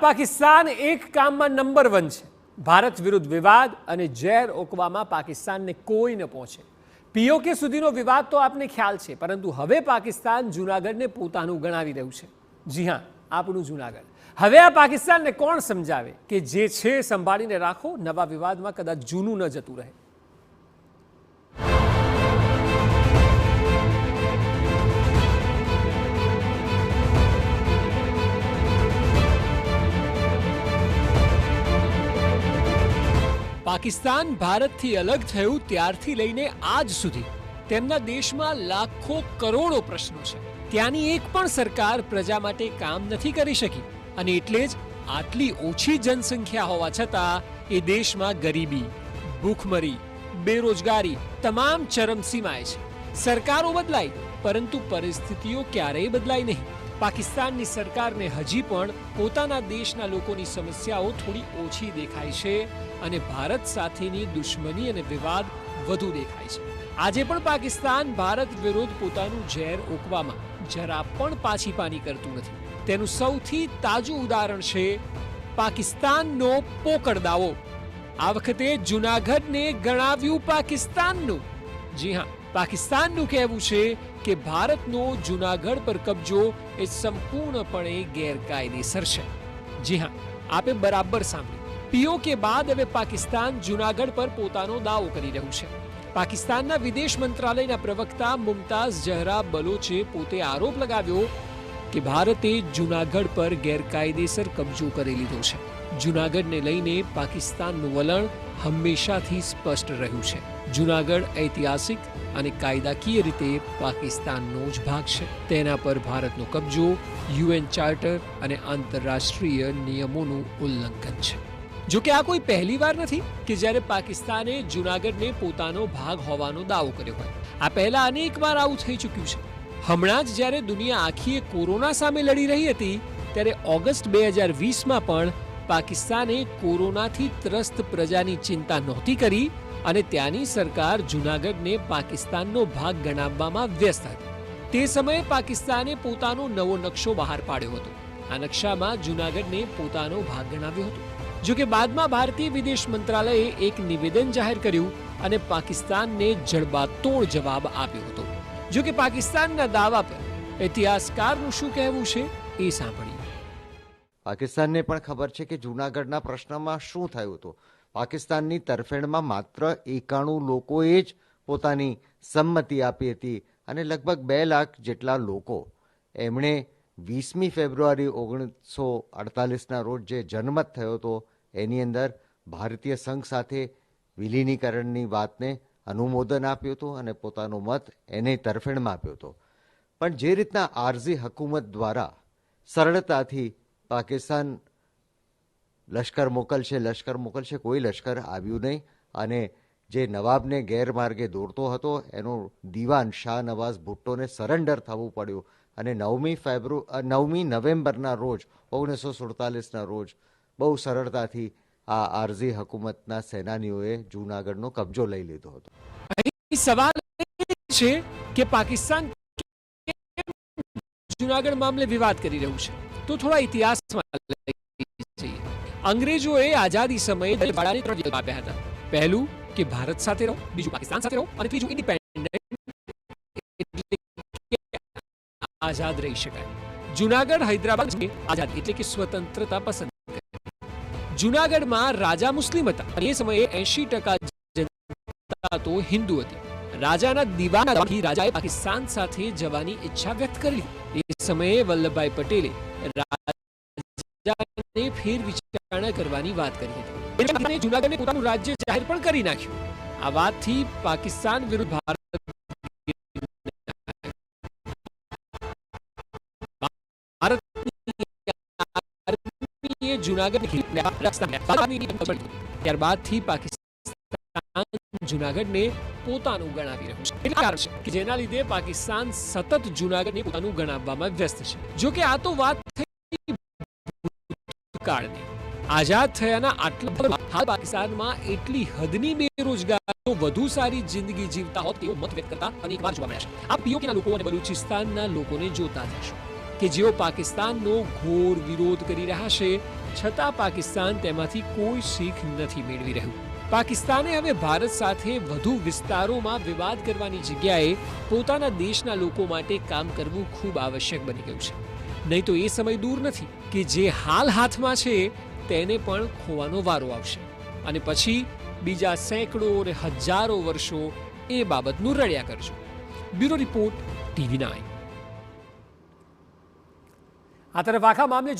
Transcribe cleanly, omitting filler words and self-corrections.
પાકિસ્તાન એક કામમાં નંબર 1 છે. ભારત વિરુદ્ધ વિવાદ અને ઝેર ઓકવામાં પાકિસ્તાનને કોઈ ન પહોંચે. પીઓકે સુધીનો વિવાદ તો આપને ખ્યાલ છે, પરંતુ હવે પાકિસ્તાન જૂનાગઢને પોતાનું ગણાવી રહ્યું છે. જી હા, આપણું જૂનાગઢ. હવે આ પાકિસ્તાનને કોણ સમજાવે કે જે છે સંભાળીને રાખો, નવા વિવાદમાં કદાચ જૂનું ન જતું રહે. પાકિસ્તાન ભારતથી અલગ થયું ત્યારથી લઈને આજ સુધી તેમના દેશમાં લાખો કરોડો પ્રશ્નો છે. ત્યાંની એક પણ સરકાર પ્રજા માટે કામ નથી કરી શકી, અને એટલે જ આટલી ઓછી જનસંખ્યા હોવા છતાં એ દેશમાં ગરીબી, ભૂખમરી, બેરોજગારી તમામ ચરમસીમાએ છે. સરકારો બદલાઈ, પરંતુ પરિસ્થિતિઓ ક્યારેય બદલાઈ નહીં. પાકિસ્તાનની સરકારને હજી પણ પોતાના દેશના લોકોની સમસ્યાઓ થોડી ઓછી દેખાય છે, અને ભારત સાથેની દુશ્મની અને વિવાદ વધુ દેખાય છે. આજે પણ પાકિસ્તાન ભારત વિરુદ્ધ પોતાનું ઝેર ઓકવામાં જરા પણ પાછી પાની કરતું નથી. તેનું સૌથી તાજું ઉદાહરણ છે પાકિસ્તાનનો પોકળ દાવો. આ વખતે જૂનાગઢને ગણાવ્યું પાકિસ્તાનનું. જી હા, પાકિસ્તાનનું કહેવું છે કે ભારતનો જૂનાગઢ પર કબજો એ સંપૂર્ણપણે ગેરકાયદેસર છે. જી હા, આપે બરાબર સાંભળ્યું. પીઓકે બાદ હવે પાકિસ્તાન જૂનાગઢ પર પોતાનો દાવો કરી રહ્યું છે. પાકિસ્તાનના વિદેશ મંત્રાલયના પ્રવક્તા મુમતાઝ જહરા બલોચે પોતે આરોપ લગાવ્યો કે ભારતે જૂનાગઢ પર ગેરકાયદેસર કબજો કરી લીધો છે. જૂનાગઢને લઈને પાકિસ્તાનનું વલણ હંમેશાથી સ્પષ્ટ રહ્યું છે. જૂનાગઢ ઐતિહાસિક અને કાયદાકીય રીતે પાકિસ્તાનનો જ ભાગ છે. તેના પર ભારતનો કબજો યુએન ચાર્ટર અને આંતરરાષ્ટ્રીય નિયમોનું ઉલ્લંઘન છે. જો કે આ કોઈ પહેલી વાર નથી કે જ્યારે પાકિસ્તાને જૂનાગઢને પોતાનો ભાગ હોવાનો દાવો કર્યો હોય. આ પહેલા અનેક વાર આવું થઈ ચૂક્યું છે. હમણાં જ જ્યારે દુનિયા આખીએ કોરોના સામે લડી રહી હતી, ત્યારે ઓગસ્ટ 2020માં પણ પાકિસ્તાને કોરોનાથી ત્રસ્ત પ્રજાની ચિંતા નહોતી કરી, અને ત્યાંની સરકાર જૂનાગઢને પાકિસ્તાનનો ભાગ ગણાવવામાં વ્યસ્ત હતી. તે સમયે પાકિસ્તાને પોતાનો નવો નકશો બહાર પાડ્યો હતો. આ નકશામાં જૂનાગઢને પોતાનો ભાગ ગણાવ્યો હતો. જો કે બાદમાં ભારતીય વિદેશ મંત્રાલયે એક નિવેદન જાહેર કર્યું અને પાકિસ્તાનને જડબાતોડ જવાબ આપ્યો હતો. જો કે પાકિસ્તાનના દાવા પર ઇતિહાસકારનું શું કહેવું છે એ સાંભળીએ. પાકિસ્તાનને પણ ખબર છે કે જૂનાગઢના પ્રશ્નમાં શું થયું હતું. પાકિસ્તાનની તરફેણમાં માત્ર 91 લોકોએ જ પોતાની સંમતિ આપી હતી, અને લગભગ 2 લાખ જેટલા લોકો એમણે 20મી ફેબ્રુઆરી 1948ના રોજ જે જનમત થયો હતો, એની અંદર ભારતીય સંઘ સાથે વિલીનીકરણની વાતને અનુમોદન આપ્યું હતું અને પોતાનો મત એને તરફેણમાં આપ્યો હતો. પણ જે રીતના આરઝી હકુમત દ્વારા સરળતાથી પાકિસ્તાન લશ્કર મોકલશે, કોઈ લશ્કર આવ્યું નહીં, અને જે નવાબને ગેરમાર્ગે દોરતો હતો એનો દીવાન શાહ નવાઝ ભુટ્ટોને સરેન્ડર થવું પડ્યું, અને 9મી નવેમ્બરના રોજ 1947ના રોજ બહુ સરળતાથી આ આરઝી હકુમતના સેનાનીઓએ જૂનાગઢનો કબજો લઈ લીધો હતો. અહીં સવાલ છે કે પાકિસ્તાન જૂનાગઢ મામલે વિવાદ કરી રહ્યું છે. તો થોડા ઇતિહાસમાં જઈએ. અંગ્રેજોએ આઝાદી સમયે દલવાડાને 3 વિકલ્પ આપ્યા હતા. પહેલું કે ભારત સાથે રહો, બીજું પાકિસ્તાન સાથે રહો, અને ત્રીજું ઇન્ડિપેન્ડન્ટ આઝાદ રહી શકાય. જૂનાગઢ હૈદરાબાદ આઝાદ એટલે કે સ્વતંત્રતા પસંદ કરી. જૂનાગઢમાં રાજા મુસ્લિમ હતા, અને એ સમયે 80% જનતા તો હિન્દુ હતી. રાજાના દીવાનથી રાજાએ પાકિસ્તાન સાથે જવાની ઈચ્છા વ્યક્ત કરી. એ સમયે વલ્લભભાઈ પટેલે રાજાને ફેર વિચારણા કરવાની વાત કરી હતી. જૂનાગઢને પોતાનું રાજ્ય જાહેર પણ કરી નાખ્યું. આ વાતથી પાકિસ્તાન વિરુદ્ધ ભારત ત્યારબાદથી પાકિસ્તાન જૂનાગઢને પોતાનું ગણાવી રહ્યું છે. એટલા કારણ છે કે જેના લીધે પાકિસ્તાન સતત જૂનાગઢને પોતાનું ગણાવવામાં વ્યસ્ત છે. જો કે આ તો વાત થઈ ભૂતકાળની. આઝાદ થયાના આટલા હાલ પાકિસ્તાનમાં એટલી હદની બેરોજગારીઓ વધુ સારી જિંદગી જીવતા હોત તેવો મત વ્યક્ત કરતા અનેકવાર જોવા મળ્યા છે. આ પીઓકેના લોકો અને બલુચિસ્તાનના લોકોને જોતા જશો કે જેઓ પાકિસ્તાનનો ઘોર વિરોધ કરી રહ્યા છે, છતાં પાકિસ્તાન તેમાંથી કોઈ શીખ નથી મેળવી રહ્યું. પાકિસ્તાને હવે ભારત સાથે વધુ વિસ્તારોમાં વિવાદ કરવાની જગ્યાએ પોતાના દેશના લોકો માટે કામ કરવું ખૂબ આવશ્યક બની ગયું છે. નહીં તો એ સમય દૂર નથી કે જે હાલ હાથમાં છે તેને પણ ખોવાનો વારો આવશે અને પછી બીજા સેંકડો અને હજારો વર્ષો એ બાબતનું રડ્યા કરજો. Bureau report TV9. આ તરફ આખા મામલે